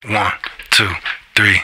1, 2, 3,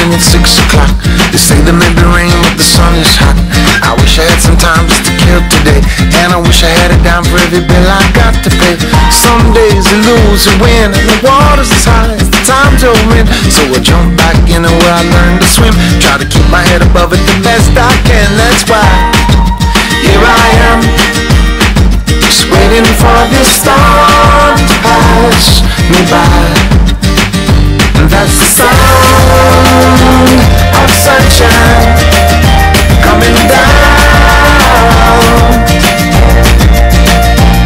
At 6 o'clock, they say there may be rain, but the sun is hot. I wish I had some time just to kill today, and I wish I had it down for every bill I got to pay. Some days you lose and win, and the water's as high as the times you're in. So I jump back in where I learned to swim, try to keep my head above it the best I can. That's why here I am, just waiting for this storm to pass me by. And that's the sound of sunshine coming down.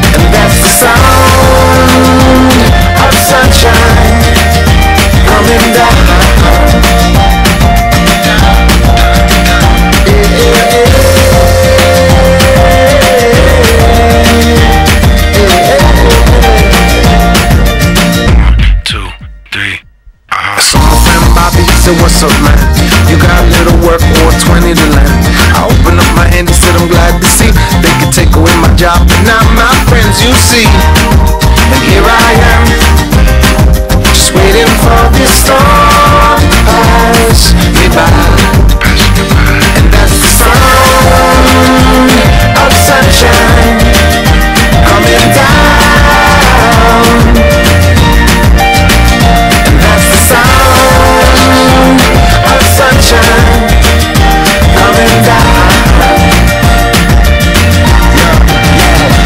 And that's the sound of sunshine coming down. Said, what's up, man? You got a little work or 20 to land. I opened up my hand and said, I'm glad to see they could take away my job, but not my friends, you see. And here I am, just waiting for this storm to pass me by. And that's the sound of sunshine coming down. And that's the sound of sunshine coming down.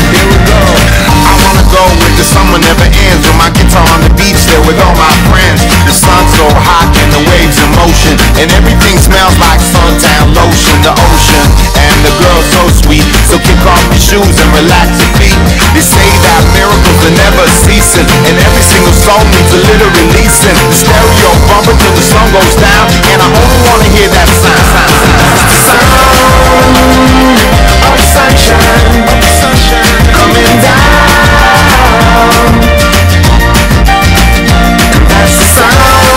Here we go. I wanna go where the summer never ends, with my guitar on the beach there with all my friends. The sun's so hot and the waves in motion, and everything smells like suntan lotion. The ocean and the girl so sweet, so kick off your shoes and relax your feet. They say that miracles are never ceasing, and every single song needs a little releasing. The stereo bumper till the sun goes down, and I only wanna hear that sound. The sound of sunshine coming down. And that's the sound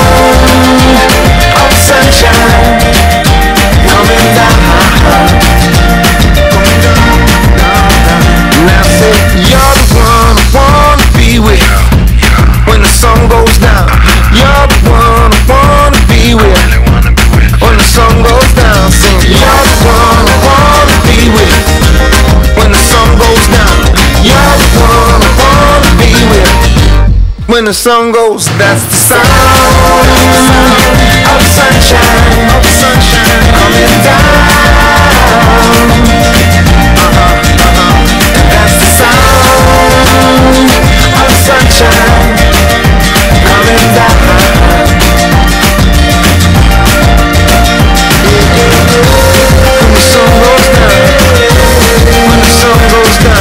of sunshine coming down. Now say you're the one I wanna be with when the sun goes down. You're the one I wanna be with when the sun goes down. Say you're the one I wanna be with when the sun goes down. You're the one I wanna be with when the sun goes. That's the sound of sunshine coming down. That's the sound of sunshine coming down. When the sun goes down, when the sun goes down.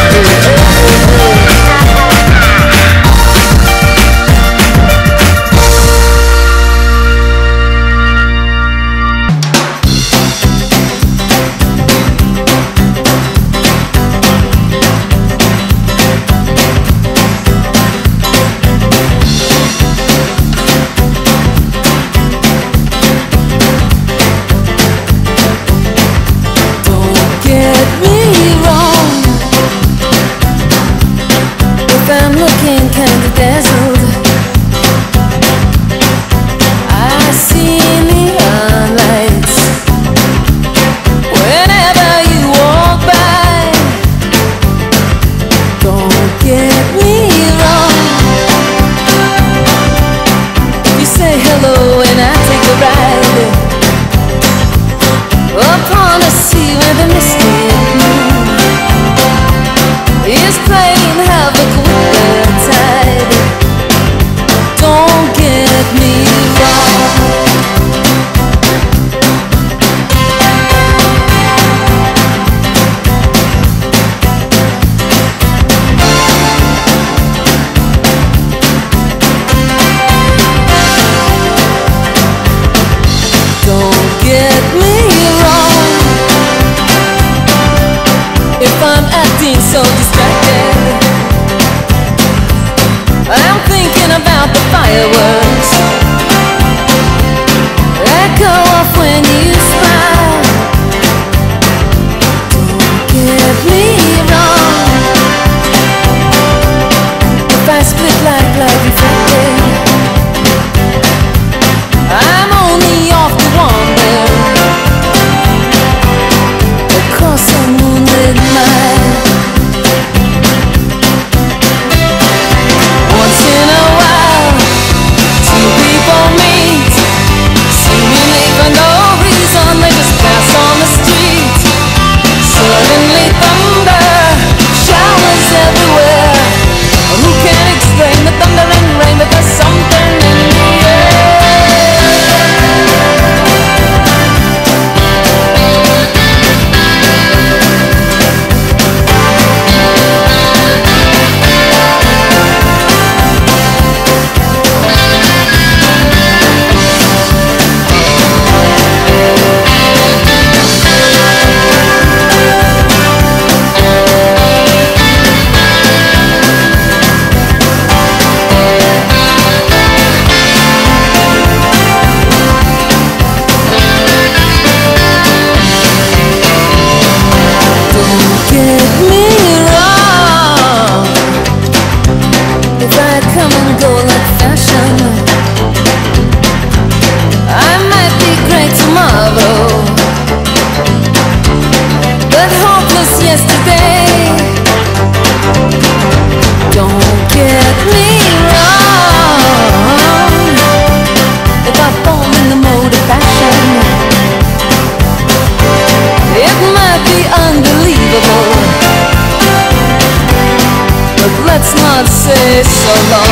stay so long.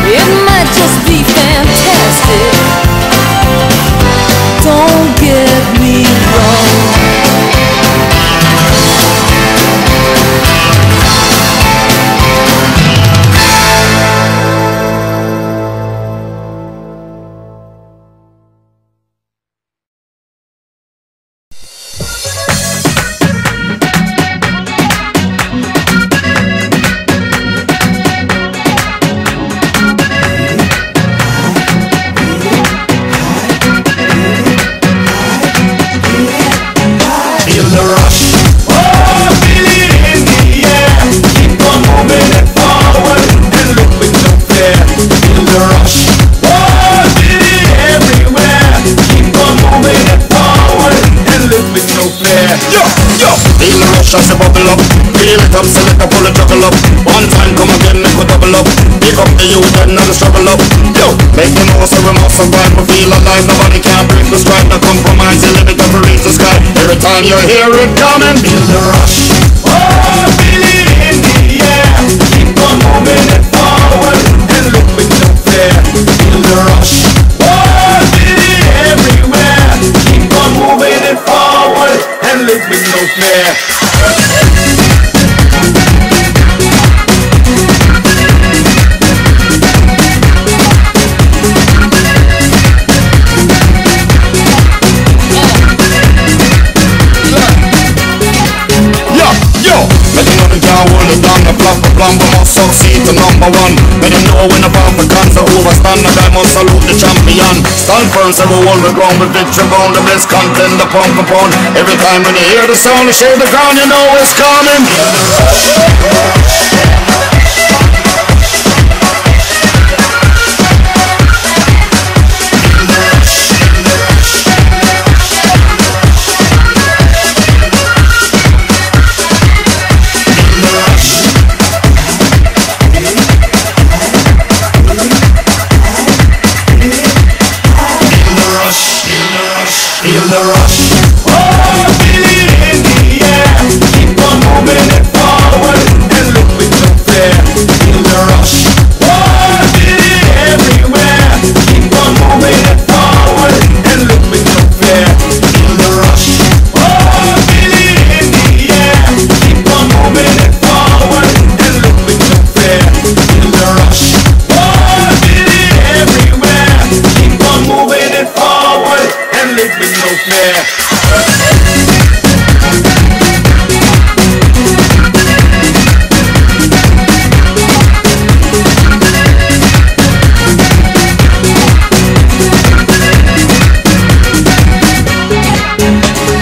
It might just be fantastic. Don't get me wrong. Shots a bubble up, feel it up, select a pull a juggle up. One time come again, make we double up. Pick up the youth and not struggle up. Yo, make them know so we must survive. We feel alive, nobody can break the stride. No compromise, you live it up and reach the sky. Every time you hear it coming, feel the rush. Oh, feel it in the air. Keep on moving it forward and look with no fear. Feel the rush. Oh, feel it everywhere. Keep on moving it forward and look with no fear. But must succeed to number one. When you know when the Africans are overstand, the guy must salute the champion. Stand firm, so we hold the ground with victory bound. The best contender, pound for pound. Every time when you hear the sound, you shake the ground, you know it's coming. Feel the rush. Oh, feel it in the air. Keep on moving it forward and look with no fear. Feel the rush. Oh, feel it everywhere. Keep on moving it forward and look with no fear. Feel the rush. Oh, feel it in the air. Keep on moving it forward and look with no fear. Feel the rush. Oh, feel it everywhere. Keep on moving it forward and live with no fear.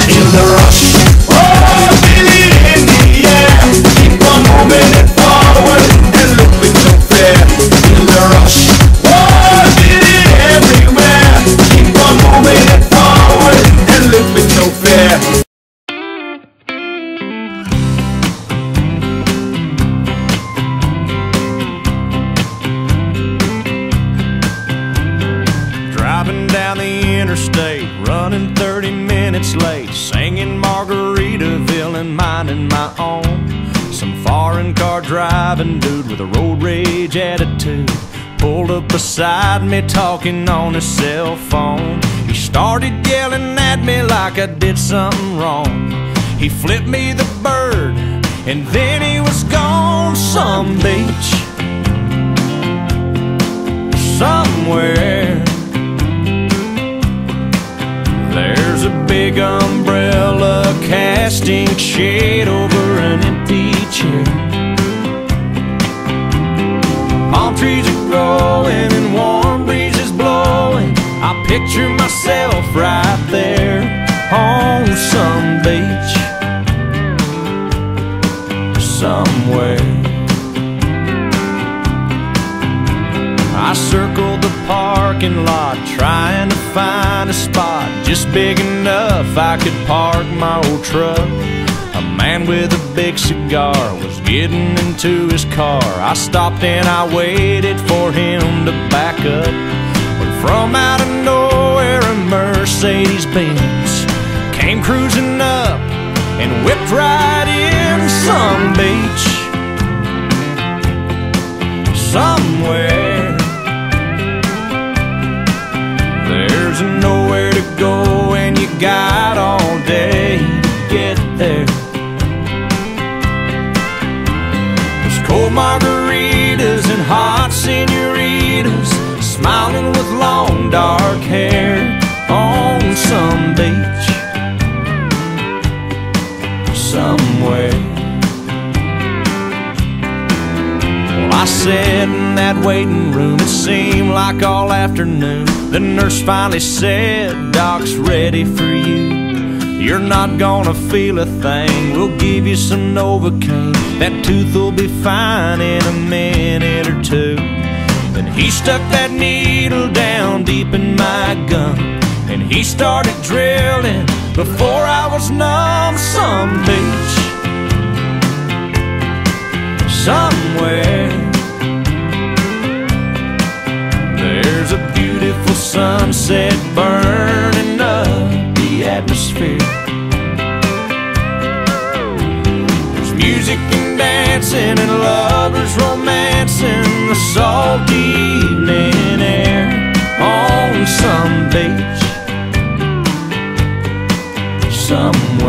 Feel the rush. Oh, feel it in the air. Keep on moving it forward and look with no fear. Feel the rush. Oh, feel it everywhere. Keep on moving it forward and live with no fear. Driving down the interstate, running 30 minutes late, singing Margaritaville and minding my own. Some foreign car driving dude with a road rage attitude pulled up beside me talking on his cell phone. He started yelling at me like I did something wrong. He flipped me the bird and then he was gone. Some beach somewhere, there's a big umbrella casting shade over an empty chair. Palm trees are growing and warm breezes blowing. I picture myself right there on some beach somewhere. I circled the parking lot trying to find a spot just big enough I could park my old truck. A man with a big cigar was getting into his car. I stopped and I waited for him to back up. When from out of nowhere a Mercedes-Benz came cruising up and whipped right in some beach day to get there. There's cold margaritas and hot senoritas smiling with long dark hair on some beach somewhere. Well, I sat in that waiting room, it seemed like all afternoon. The nurse finally said, "Doc's ready for you. You're not gonna feel a thing. We'll give you some Novocaine. That tooth will be fine in a minute or two." Then he stuck that needle down deep in my gum, and he started drilling before I was numb. Some beach somewhere, there's a beautiful sunset burning up the atmosphere. There's music and dancing and lovers romancing the salty evening air on some beach somewhere.